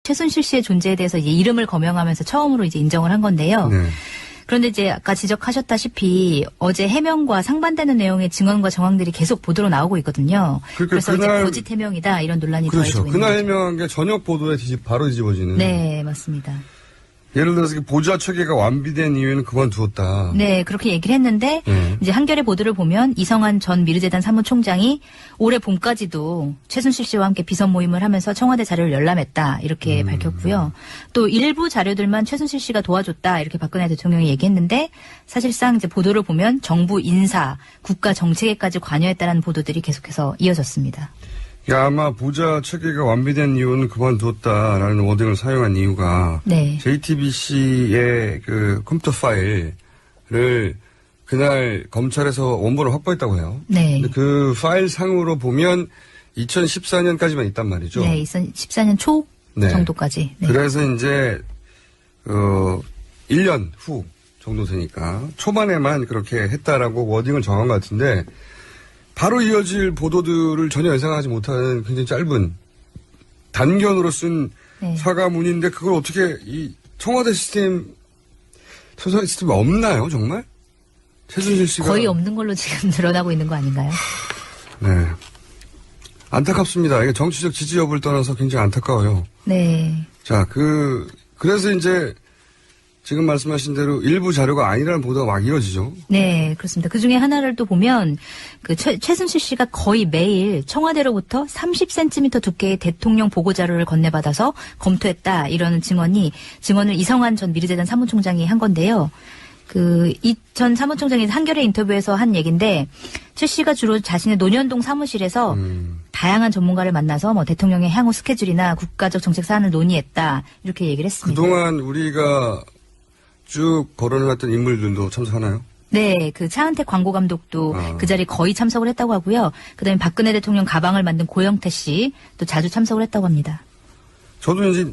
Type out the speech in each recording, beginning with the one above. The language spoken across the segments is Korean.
최순실 씨의 존재에 대해서 이제 이름을 거명하면서 처음으로 이제 인정을 한 건데요. 네. 그런데 이제 아까 지적하셨다시피 어제 해명과 상반되는 내용의 증언과 정황들이 계속 보도로 나오고 있거든요. 그러니까 그래서 이제 거짓 해명이다 이런 논란이 그렇죠. 더해지고 그날 있는 거죠. 해명한 게 저녁 보도에 바로 뒤집어지는. 네, 맞습니다. 예를 들어서 보좌 체계가 완비된 이유에는 그만두었다. 네, 그렇게 얘기를 했는데 이제 한겨레 보도를 보면 이성한 전 미르재단 사무총장이 올해 봄까지도 최순실 씨와 함께 비선 모임을 하면서 청와대 자료를 열람했다 이렇게 밝혔고요. 또 일부 자료들만 최순실 씨가 도와줬다 이렇게 박근혜 대통령이 얘기했는데 사실상 이제 보도를 보면 정부 인사, 국가 정책에까지 관여했다는 보도들이 계속해서 이어졌습니다. 아마 보좌 체계가 완비된 이유는 그만두었다라는 워딩을 사용한 이유가 네. JTBC의 그 컴퓨터 파일을 그날 검찰에서 원본을 확보했다고 해요. 네. 근데 그 파일 상으로 보면 2014년까지만 있단 말이죠. 네, 2014년 초 네. 정도까지. 네. 그래서 이제 1년 후 정도 되니까 초반에만 그렇게 했다라고 워딩을 정한 것 같은데 바로 이어질 보도들을 전혀 예상하지 못하는 굉장히 짧은 단견으로 쓴 네. 사과문인데 그걸 어떻게 이 청와대 시스템 수사 시스템이 없나요 정말? 최순실 씨가 거의 없는 걸로 지금 드러나고 있는 거 아닌가요? 네. 안타깝습니다. 이게 정치적 지지 여부를 떠나서 굉장히 안타까워요. 네. 자, 그래서 이제 지금 말씀하신 대로 일부 자료가 아니라는 보도가 막 이어지죠. 네, 그렇습니다. 그 중에 하나를 또 보면 그 최순실 씨가 거의 매일 청와대로부터 30cm 두께의 대통령 보고 자료를 건네받아서 검토했다 이런 증언을 이성한 전 미르재단 사무총장이 한 건데요. 이 전 사무총장이 한겨레 인터뷰에서 한 얘기인데 최 씨가 주로 자신의 논현동 사무실에서 다양한 전문가를 만나서 뭐 대통령의 향후 스케줄이나 국가적 정책 사안을 논의했다 이렇게 얘기를 했습니다. 그동안 우리가 쭉 거론을 했던 인물들도 참석하나요? 네, 그 차은택 광고감독도 그 자리에 거의 참석을 했다고 하고요. 그다음에 박근혜 대통령 가방을 만든 고영태 씨 또 자주 참석을 했다고 합니다. 저도 이제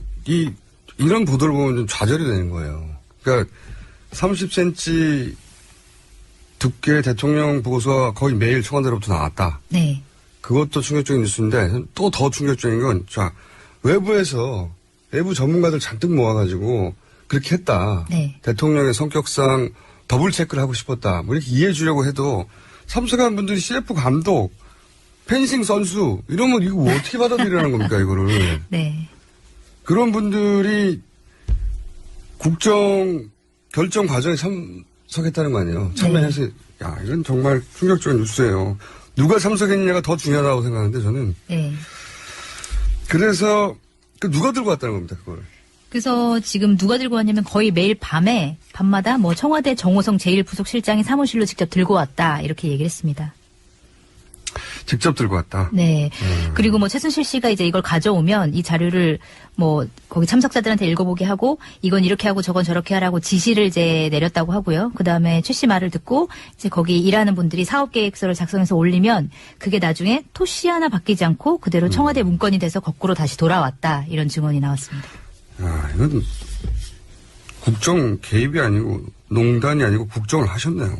이런 보도를 보면 좀 좌절이 되는 거예요. 그러니까 30cm 두께의 대통령 보고서가 거의 매일 청와대로부터 나왔다. 네. 그것도 충격적인 뉴스인데 또 더 충격적인 건 자, 외부 전문가들 잔뜩 모아가지고 그렇게 했다. 네. 대통령의 성격상 더블 체크를 하고 싶었다. 뭐 이렇게 이해해 주려고 해도 참석한 분들이 CF 감독, 펜싱 선수 이러면 이거 어떻게 받아들이라는 겁니까 이거를. 네. 그런 분들이 국정 결정 과정에 참석했다는 거 아니에요. 참여해서 야 이건 정말 충격적인 뉴스예요. 누가 참석했느냐가 더 중요하다고 생각하는데 저는. 네. 그래서 누가 들고 왔다는 겁니다 그걸. 그래서 지금 누가 들고 왔냐면 거의 매일 밤마다 뭐 청와대 정호성 제1부속실장이 사무실로 직접 들고 왔다 이렇게 얘기를 했습니다. 직접 들고 왔다. 네. 그리고 뭐 최순실 씨가 이제 이걸 가져오면 이 자료를 뭐 거기 참석자들한테 읽어보게 하고 이건 이렇게 하고 저건 저렇게 하라고 지시를 이제 내렸다고 하고요. 그 다음에 최 씨 말을 듣고 이제 거기 일하는 분들이 사업계획서를 작성해서 올리면 그게 나중에 토씨 하나 바뀌지 않고 그대로 청와대 문건이 돼서 거꾸로 다시 돌아왔다 이런 증언이 나왔습니다. 아, 이건 국정 개입이 아니고 농단이 아니고 국정을 하셨네요.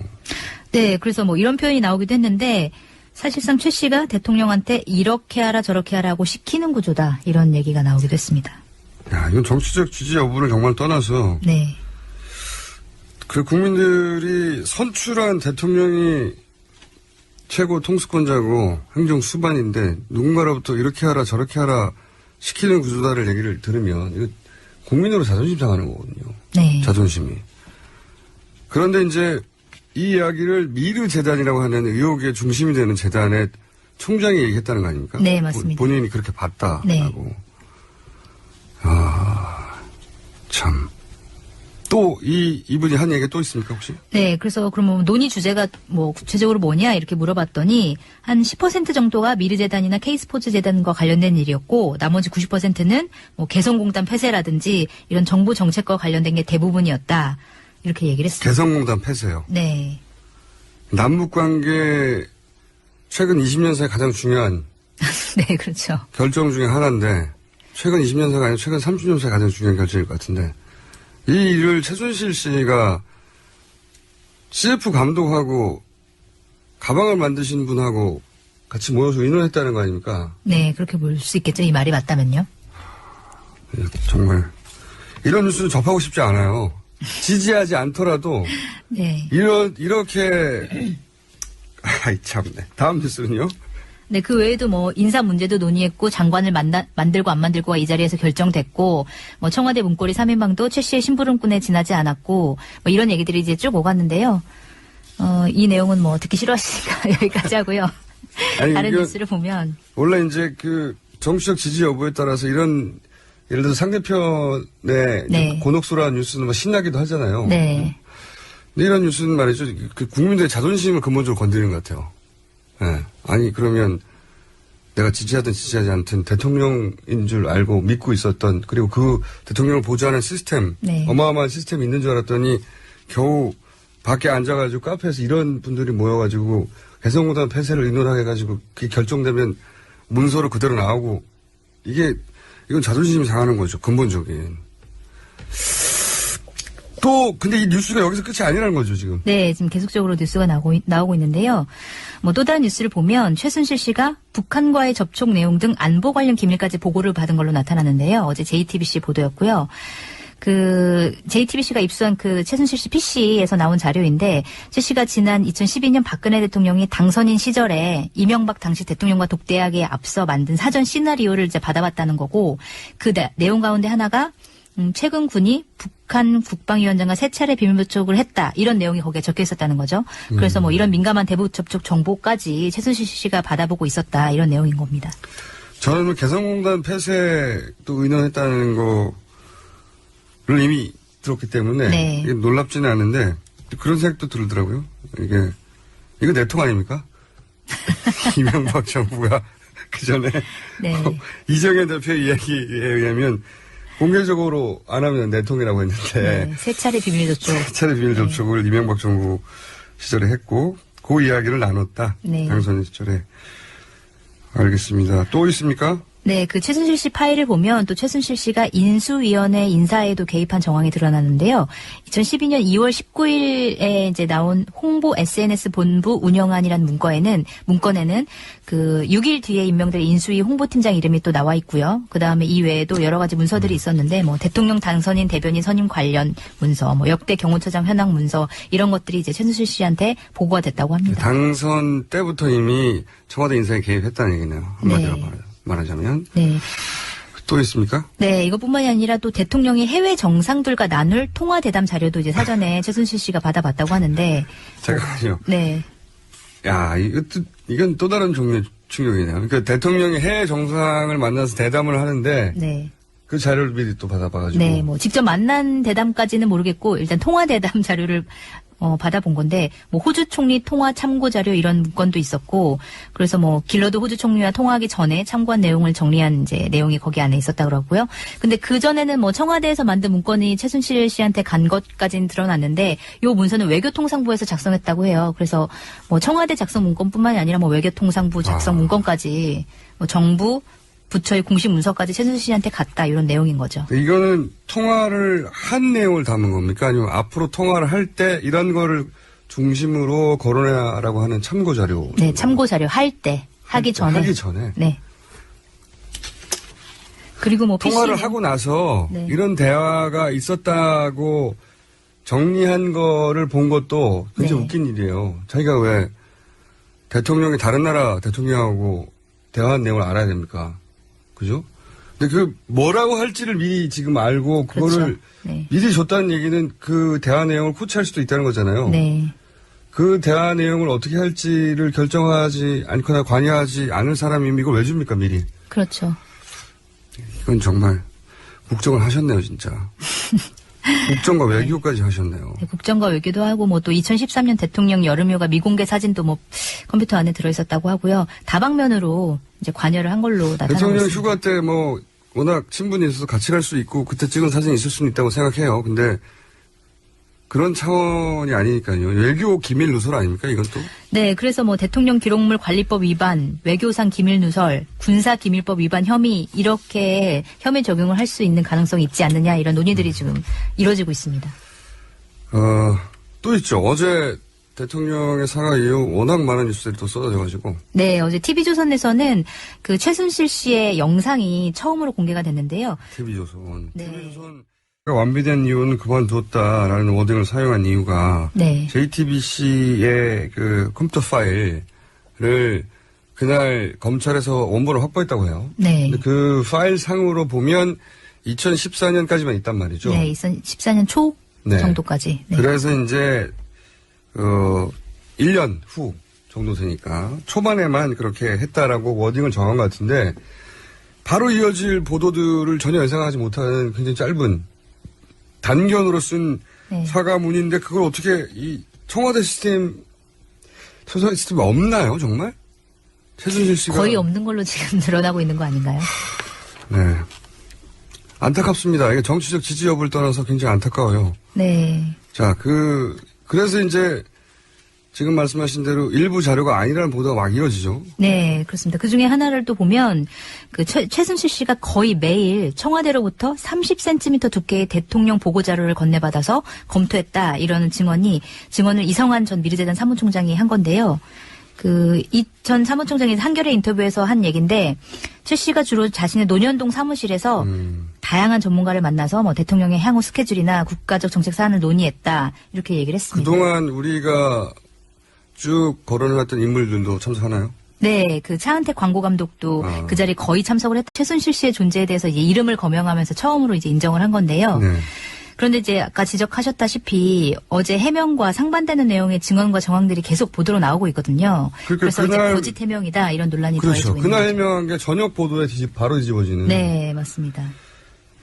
네, 그래서 뭐 이런 표현이 나오기도 했는데 사실상 최 씨가 대통령한테 이렇게 하라 저렇게 하라고 시키는 구조다 이런 얘기가 나오기도 했습니다. 야, 이건 정치적 지지 여부를 정말 떠나서 네. 그 국민들이 선출한 대통령이 최고 통수권자고 행정 수반인데 누군가로부터 이렇게 하라 저렇게 하라 시키는 구조다를 얘기를 들으면 이거 국민으로 자존심 상하는 거거든요. 네. 자존심이. 그런데 이제 이 이야기를 미르 재단이라고 하는 의혹의 중심이 되는 재단의 총장이 얘기했다는 거 아닙니까? 네, 맞습니다. 본인이 그렇게 봤다라고. 네. 아, 참. 또 이분이 한 얘기가 또 있습니까 혹시? 네, 그래서 그러면 논의 주제가 뭐 구체적으로 뭐냐 이렇게 물어봤더니 한 10% 정도가 미르재단이나 K스포츠재단과 관련된 일이었고 나머지 90%는 뭐 개성공단 폐쇄라든지 이런 정부 정책과 관련된 게 대부분이었다. 이렇게 얘기를 했습니다. 개성공단 폐쇄요. 네. 남북관계 최근 20년 사이 가장 중요한 네, 그렇죠. 결정 중에 하나인데 최근 20년 사이가 아니라 최근 30년 사이 가장 중요한 결정일 것 같은데 이 일을 최순실 씨가 CF 감독하고 가방을 만드신 분하고 같이 모여서 의논했다는 거 아닙니까? 네, 그렇게 볼 수 있겠죠. 이 말이 맞다면요. 정말 이런 뉴스는 접하고 싶지 않아요. 지지하지 않더라도 네. 이렇게 아이 참네. 다음 뉴스는요? 네, 그 외에도 뭐 인사 문제도 논의했고 장관을 만들고 안 만들고가 이 자리에서 결정됐고 뭐 청와대 문고리 3인방도 최 씨의 심부름꾼에 지나지 않았고 뭐 이런 얘기들이 이제 쭉 오갔는데요. 이 내용은 뭐 듣기 싫어하시니까 여기까지 하고요. 아니, 다른 뉴스를 보면 원래 이제 그 정치적 지지 여부에 따라서 이런 예를 들어서 상대편의 네. 곤혹스러운 뉴스는 막 신나기도 하잖아요. 네. 근데 이런 뉴스는 말이죠. 그 국민들의 자존심을 근본적으로 건드리는 것 같아요. 예. 아니, 그러면 내가 지지하든 지지하지 않든 대통령인 줄 알고 믿고 있었던, 그리고 그 대통령을 보좌하는 시스템, 네. 어마어마한 시스템이 있는 줄 알았더니 겨우 밖에 앉아가지고 카페에서 이런 분들이 모여가지고 개성공단 폐쇄를 의논하게 해가지고 그게 결정되면 문서로 그대로 나오고 이건 자존심이 상하는 거죠. 근본적인. 또 근데 이 뉴스가 여기서 끝이 아니라는 거죠, 지금. 네, 지금 계속적으로 뉴스가 나오고 있는데요. 뭐 또 다른 뉴스를 보면 최순실 씨가 북한과의 접촉 내용 등 안보 관련 기밀까지 보고를 받은 걸로 나타났는데요. 어제 JTBC 보도였고요. 그 JTBC가 입수한 그 최순실 씨 PC에서 나온 자료인데 최 씨가 지난 2012년 박근혜 대통령이 당선인 시절에 이명박 당시 대통령과 독대하기에 앞서 만든 사전 시나리오를 이제 받아봤다는 거고 그 내용 가운데 하나가 최근 군이 북한 국방위원장과 3차례 비밀 접촉을 했다. 이런 내용이 거기에 적혀 있었다는 거죠. 그래서 뭐 이런 민감한 대북 접촉 정보까지 최순실 씨가 받아보고 있었다. 이런 내용인 겁니다. 저는 뭐 개성공단 폐쇄도 의논했다는 거를 이미 들었기 때문에 네. 이게 놀랍지는 않은데 그런 생각도 들더라고요. 이거 내통 아닙니까? 이명박 정부가 그 전에 네. 이정현 대표 이야기에 의하면 공개적으로 안 하면 내통이라고 했는데. 네, 3차례 비밀 접촉. 3차례 비밀 접촉을 이명박 정부 시절에 했고, 그 이야기를 나눴다. 네. 당선 시절에. 알겠습니다. 또 있습니까? 네, 그 최순실 씨 파일을 보면 또 최순실 씨가 인수위원회 인사에도 개입한 정황이 드러나는데요. 2012년 2월 19일에 이제 나온 홍보 SNS 본부 운영안이라는 문건에는 그 6일 뒤에 임명될 인수위 홍보팀장 이름이 또 나와 있고요. 그 다음에 이 외에도 여러 가지 문서들이 있었는데 뭐 대통령 당선인 대변인 선임 관련 문서, 뭐 역대 경호처장 현황 문서 이런 것들이 이제 최순실 씨한테 보고가 됐다고 합니다. 당선 때부터 이미 청와대 인사에 개입했다는 얘기네요. 한마디로 말하자면. 네. 또 있습니까? 네, 이것뿐만이 아니라 또 대통령이 해외 정상들과 나눌 통화 대담 자료도 이제 사전에 최순실 씨가 받아봤다고 하는데. 잠깐만요. 네. 야, 이건 또 다른 종류의 충격이네요. 그러니까 대통령이 해외 정상을 만나서 대담을 하는데. 네. 그 자료를 미리 또 받아봐가지고. 네, 뭐 직접 만난 대담까지는 모르겠고 일단 통화 대담 자료를 받아본 건데 뭐 호주 총리 통화 참고 자료 이런 문건도 있었고 그래서 뭐 길러드 호주 총리와 통화하기 전에 참고한 내용을 정리한 이제 내용이 거기 안에 있었다 그러고요. 근데 그 전에는 뭐 청와대에서 만든 문건이 최순실 씨한테 간 것까지는 드러났는데 요 문서는 외교통상부에서 작성했다고 해요. 그래서 뭐 청와대 작성 문건뿐만이 아니라 뭐 외교통상부 작성 문건까지 뭐 정부 부처의 공식 문서까지 최순실 씨한테 갔다 이런 내용인 거죠. 이거는 통화를 한 내용을 담은 겁니까? 아니면 앞으로 통화를 할 때 이런 거를 중심으로 거론하라고 하는 참고 자료? 네, 참고 자료 할 때, 하기 전에. 하기 전에. 네. 그리고 뭐 통화를 PC는, 하고 나서 네. 이런 대화가 있었다고 정리한 거를 본 것도 굉장히 네. 웃긴 일이에요. 자기가 왜 대통령이 다른 나라 대통령하고 대화한 내용을 알아야 됩니까? 그죠? 근데 그 뭐라고 할지를 미리 지금 알고 그거를 그렇죠. 네. 미리 줬다는 얘기는 그 대화 내용을 코치할 수도 있다는 거잖아요. 네. 그 대화 내용을 어떻게 할지를 결정하지 않거나 관여하지 않을 사람이 이걸 왜 줍니까 미리? 그렇죠. 이건 정말 국정을 하셨네요 진짜. 국정과 외교까지 하셨네요. 네, 국정과 외교도 하고 뭐 또 2013년 대통령 여름휴가 미공개 사진도 뭐 컴퓨터 안에 들어있었다고 하고요. 다방면으로 이제 관여를 한 걸로 나타나고 대통령 있습니다. 휴가 때 뭐 워낙 친분이 있어서 같이 갈 수 있고 그때 찍은 사진이 있을 수는 있다고 생각해요. 근데 그런 차원이 아니니까요. 외교 기밀 누설 아닙니까 이건 또? 네, 그래서 뭐 대통령 기록물 관리법 위반, 외교상 기밀 누설, 군사 기밀법 위반 혐의 이렇게 혐의 적용을 할 수 있는 가능성이 있지 않느냐 이런 논의들이 지금 이루어지고 있습니다. 또 있죠. 어제 대통령의 사과 이후 워낙 많은 뉴스들이 또 쏟아져가지고. 네, 어제 TV조선에서는 그 최순실 씨의 영상이 처음으로 공개가 됐는데요. TV조선. 네. TV조선. 완비된 이유는 그만두었다라는 워딩을 사용한 이유가. 네. JTBC의 그 컴퓨터 파일을 그날 검찰에서 원본을 확보했다고 해요. 네. 근데 그 파일 상으로 보면 2014년까지만 있단 말이죠. 네, 2014년 초 네. 정도까지. 네. 그래서 이제 1년 후 정도 되니까 초반에만 그렇게 했다라고 워딩을 정한 것 같은데 바로 이어질 보도들을 전혀 예상하지 못하는 굉장히 짧은 단견으로 쓴 네. 사과문인데 그걸 어떻게 이 청와대 시스템 청와대 시스템이 없나요 정말? 최순실 씨가 거의 없는 걸로 지금 드러나고 있는 거 아닌가요? 네. 안타깝습니다. 이게 정치적 지지 여부를 떠나서 굉장히 안타까워요. 네. 자, 그래서 이제 지금 말씀하신 대로 일부 자료가 아니라는 보도가 막 이어지죠. 네, 그렇습니다. 그 중에 하나를 또 보면 그 최순실 씨가 거의 매일 청와대로부터 30cm 두께의 대통령 보고 자료를 건네받아서 검토했다 이러는 증언을 이성환 전 미르재단 사무총장이 한 건데요. 이 전 사무총장이 한겨레 인터뷰에서 한 얘기인데 최 씨가 주로 자신의 논현동 사무실에서 다양한 전문가를 만나서 뭐 대통령의 향후 스케줄이나 국가적 정책 사안을 논의했다 이렇게 얘기를 했습니다. 그동안 우리가 쭉 거론해왔던 인물들도 참석하나요? 네, 그 차은택 광고 감독도 그 자리에 거의 참석을 했다. 최순실 씨의 존재에 대해서 이제 이름을 거명하면서 처음으로 이제 인정을 한 건데요. 네. 그런데 이제 아까 지적하셨다시피 어제 해명과 상반되는 내용의 증언과 정황들이 계속 보도로 나오고 있거든요. 그러니까 그래서 그날, 이제 거짓 해명이다 이런 논란이 그렇죠. 더해지고 있는 그날 거죠. 해명한 게 저녁 보도에 바로 뒤집어지는. 네, 맞습니다.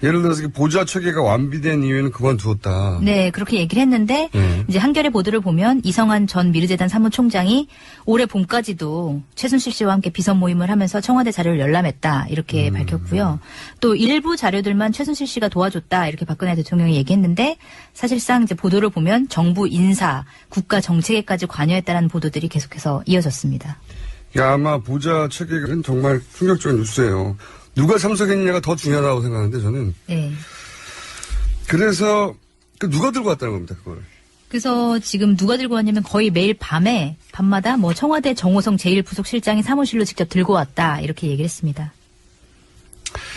예를 들어서 보좌 체계가 완비된 이유는 그만두었다. 네, 그렇게 얘기를 했는데 이제 한겨레 보도를 보면 이성환 전 미르재단 사무총장이 올해 봄까지도 최순실 씨와 함께 비선 모임을 하면서 청와대 자료를 열람했다 이렇게 밝혔고요. 또 일부 자료들만 최순실 씨가 도와줬다 이렇게 박근혜 대통령이 얘기했는데 사실상 이제 보도를 보면 정부 인사, 국가 정책에까지 관여했다는 보도들이 계속해서 이어졌습니다. 아마 보좌 체계는 정말 충격적인 뉴스예요. 누가 참석했느냐가 더 중요하다고 생각하는데 저는. 네. 그래서 누가 들고 왔다는 겁니다. 그걸. 그래서 지금 누가 들고 왔냐면 거의 매일 밤마다 뭐 청와대 정호성 제1부속실장이 사무실로 직접 들고 왔다 이렇게 얘기를 했습니다.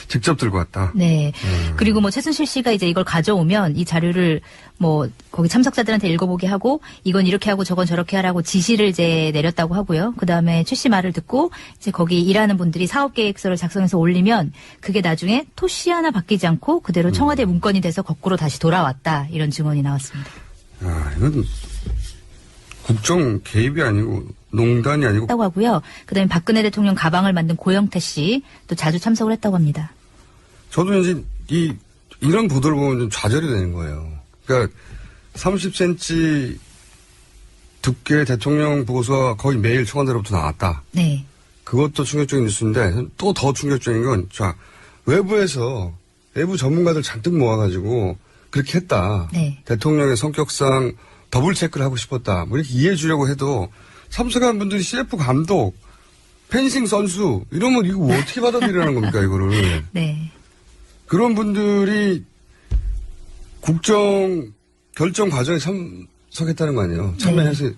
직접 들고 왔다. 네. 그리고 뭐 최순실 씨가 이제 이걸 가져오면 이 자료를 뭐 거기 참석자들한테 읽어보게 하고 이건 이렇게 하고 저건 저렇게 하라고 지시를 이제 내렸다고 하고요. 그 다음에 최 씨 말을 듣고 이제 거기 일하는 분들이 사업계획서를 작성해서 올리면 그게 나중에 토씨 하나 바뀌지 않고 그대로 청와대 문건이 돼서 거꾸로 다시 돌아왔다 이런 증언이 나왔습니다. 이건 국정 개입이 아니고 농단이 아니고. 했다고 하고요. 그다음에 박근혜 대통령 가방을 만든 고영태 씨 또 자주 참석을 했다고 합니다. 저도 이제 이런 보도를 보면 좀 좌절이 되는 거예요. 그러니까 30cm 두께의 대통령 보고서가 거의 매일 청와대로부터 나왔다. 네. 그것도 충격적인 뉴스인데 또 더 충격적인 건 외부 전문가들 잔뜩 모아가지고 그렇게 했다. 네. 대통령의 성격상 더블 체크를 하고 싶었다. 뭐 이렇게 이해해 주려고 해도 참석한 분들이 CF 감독, 펜싱 선수 이러면 이거 어떻게 받아들이라는 겁니까 이거를. 네. 그런 분들이 국정 결정 과정에 참석했다는 거 아니에요. 참여해서